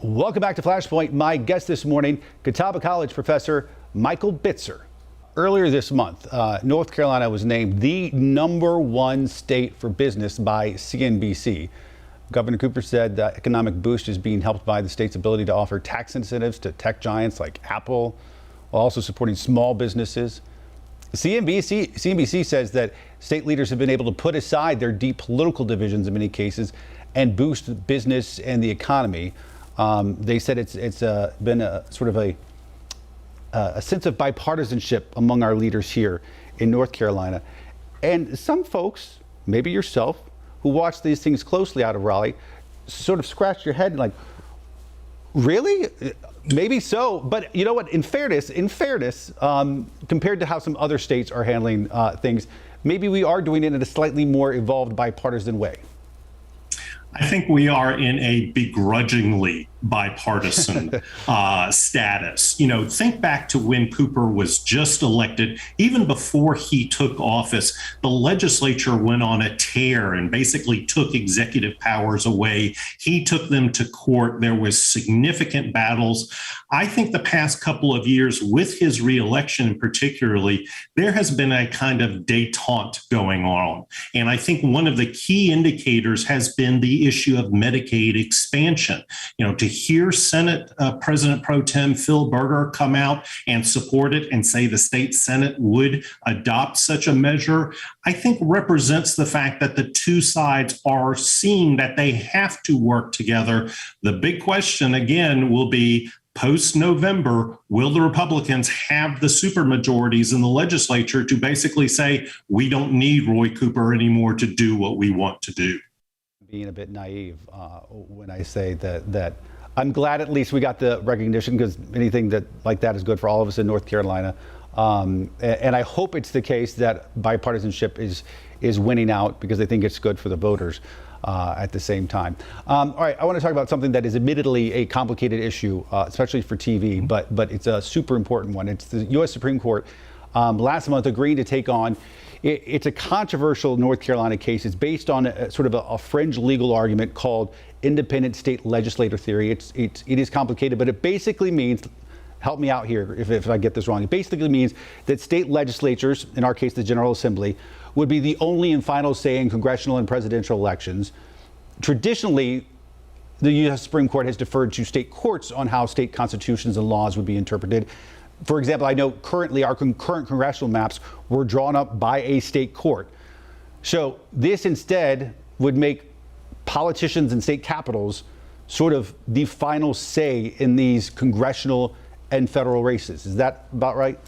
Welcome back to Flashpoint. My guest this morning, Catawba College professor Michael Bitzer. Earlier this month, North Carolina was named the #1 state for business by CNBC. Governor Cooper said the economic boost is being helped by the state's ability to offer tax incentives to tech giants like Apple, while also supporting small businesses. CNBC says that state leaders have been able to put aside their deep political divisions in many cases and boost business and the economy. They said it's been a sort of a sense of bipartisanship among our leaders here in North Carolina. And some folks, maybe yourself, who watch these things closely out of Raleigh, sort of scratch your head like, really? Maybe so. But you know what? In fairness, compared to how some other states are handling things, maybe we are doing it in a slightly more evolved bipartisan way. I think we are in a begrudgingly bipartisan status. You know, think back to when Cooper was just elected. Even before he took office, the legislature went on a tear and basically took executive powers away. He took them to court. There was significant battles. I think the past couple of years, with his reelection particularly, there has been a kind of détente going on. And I think one of the key indicators has been the issue of Medicaid expansion. You know, to hear Senate President Pro Tem Phil Berger come out and support it and say the state Senate would adopt such a measure, I think represents the fact that the two sides are seeing that they have to work together. The big question, again, will be post-November, will the Republicans have the supermajorities in the legislature to basically say, we don't need Roy Cooper anymore to do what we want to do? Being a bit naive when I say that I'm glad at least we got the recognition, because anything like that is good for all of us in North Carolina. And I hope it's the case that bipartisanship is winning out, because I think it's good for the voters at the same time. All right, I want to talk about something that is admittedly a complicated issue, especially for TV, but it's a super important one. It's the U.S. Supreme Court last month agreeing to take on. It's a controversial North Carolina case. It's based on sort of a fringe legal argument called independent state legislator theory. It is complicated, but it basically means, help me out here if I get this wrong, it basically means that state legislatures, in our case the General Assembly, would be the only and final say in congressional and presidential elections. Traditionally, the U.S. Supreme Court has deferred to state courts on how state constitutions and laws would be interpreted. For example, I know currently our current congressional maps were drawn up by a state court. So this instead would make politicians in state capitals sort of the final say in these congressional and federal races. Is that about right?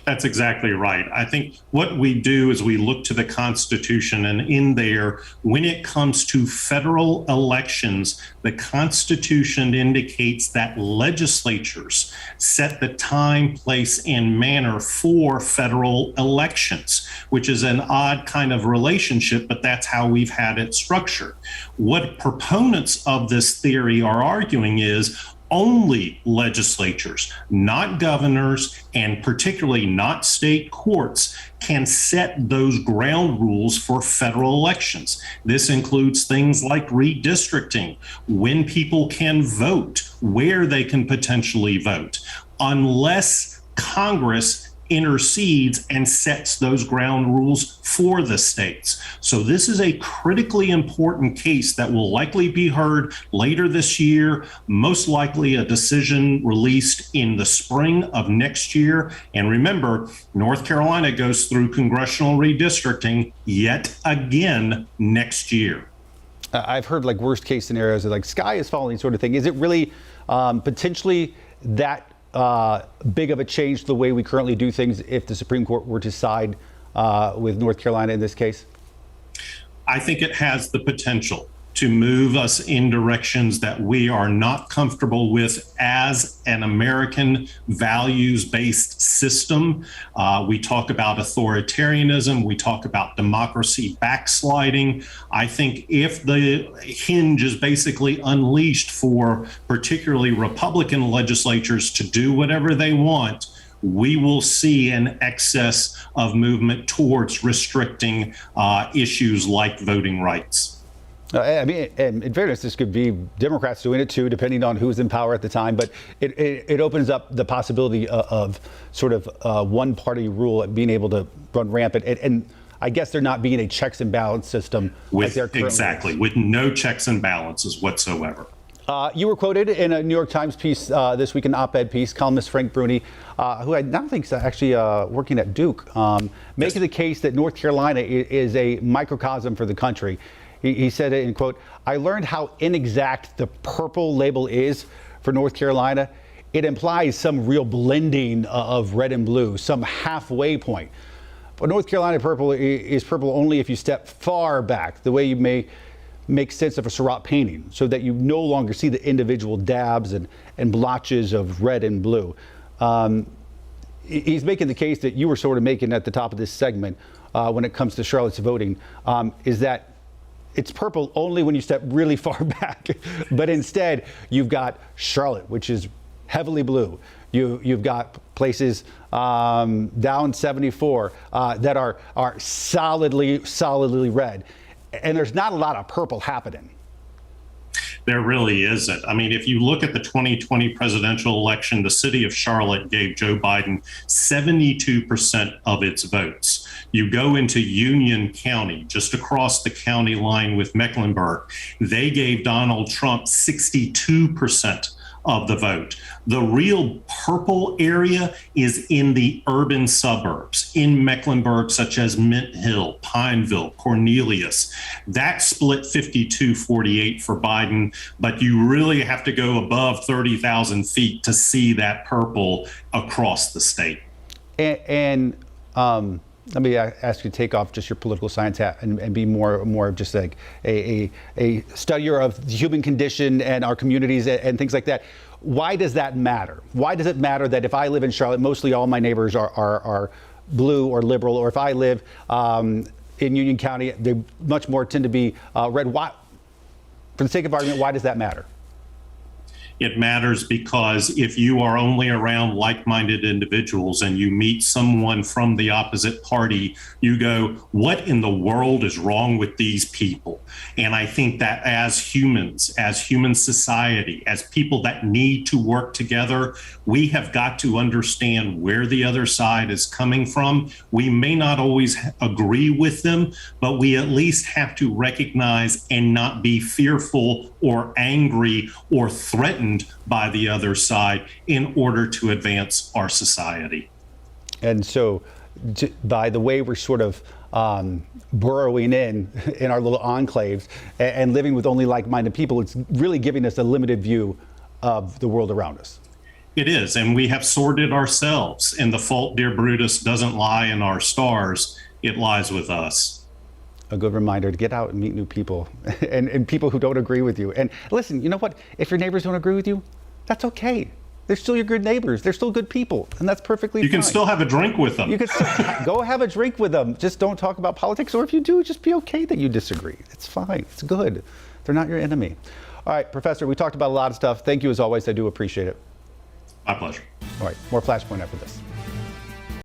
That's exactly right. I think what we do is we look to the Constitution, and in there, when it comes to federal elections, the Constitution indicates that legislatures set the time, place, and manner for federal elections, which is an odd kind of relationship, but that's how we've had it structured. What proponents of this theory are arguing is only legislatures, not governors, and particularly not state courts, can set those ground rules for federal elections. This includes things like redistricting, when people can vote, where they can potentially vote, unless Congress intercedes and sets those ground rules for the states. So this is a critically important case that will likely be heard later this year, most likely a decision released in the spring of next year. And remember, North Carolina goes through congressional redistricting yet again next year. I've heard like worst case scenarios, like sky is falling sort of thing. Is it really potentially that big of a change to the way we currently do things if the Supreme Court were to side with North Carolina in this case? I think it has the potential to move us in directions that we are not comfortable with as an American values-based system. We talk about authoritarianism. We talk about democracy backsliding. I think if the hinge is basically unleashed for particularly Republican legislatures to do whatever they want, we will see an excess of movement towards restricting issues like voting rights. I mean, and in fairness, this could be Democrats doing it too, depending on who's in power at the time. But it opens up the possibility of sort of one-party rule being able to run rampant. And I guess there not being a checks and balance system like there currently exactly, with no checks and balances whatsoever. You were quoted in a New York Times piece this week, an op-ed piece, columnist Frank Bruni, who I now think is actually working at Duke, making the case that North Carolina is a microcosm for the country. He said, in quote, "I learned how inexact the purple label is for North Carolina. It implies some real blending of red and blue, some halfway point. But North Carolina purple is purple only if you step far back, the way you may make sense of a Seurat painting, so that you no longer see the individual dabs and blotches of red and blue." He's making the case that you were sort of making at the top of this segment when it comes to Charlotte's voting, is that it's purple only when you step really far back. But instead, you've got Charlotte, which is heavily blue. You've got places down 74 that are solidly red. And there's not a lot of purple happening. There really isn't. I mean, if you look at the 2020 presidential election, the city of Charlotte gave Joe Biden 72% of its votes. You go into Union County, just across the county line with Mecklenburg, they gave Donald Trump 62% of the vote. The real purple area is in the urban suburbs in Mecklenburg, such as Mint Hill, Pineville, Cornelius. That split 52-48 for Biden, but you really have to go above 30,000 feet to see that purple across the state. And let me ask you to take off just your political science hat and be more of just like a studier of the human condition and our communities and things like that. Why does that matter? Why does it matter that if I live in Charlotte, mostly all my neighbors are blue or liberal, or if I live in Union County, they much more tend to be red? Why, for the sake of argument, why does that matter? It matters because if you are only around like-minded individuals and you meet someone from the opposite party, you go, what in the world is wrong with these people? And I think that as humans, as human society, as people that need to work together, we have got to understand where the other side is coming from. We may not always agree with them, but we at least have to recognize and not be fearful or angry or threatened by the other side in order to advance our society. And so by the way we're sort of burrowing in our little enclaves and living with only like-minded people, it's really giving us a limited view of the world around us. It is, and we have sorted ourselves, and the fault, dear Brutus, doesn't lie in our stars, it lies with us. A good reminder to get out and meet new people and people who don't agree with you. And listen, you know what? If your neighbors don't agree with you, that's okay. They're still your good neighbors. They're still good people, and that's perfectly fine. You can still have a drink with them. You can still go have a drink with them. Just don't talk about politics, or if you do, just be okay that you disagree. It's fine. It's good. They're not your enemy. All right, Professor, we talked about a lot of stuff. Thank you as always. I do appreciate it. My pleasure. All right, more Flashpoint after this.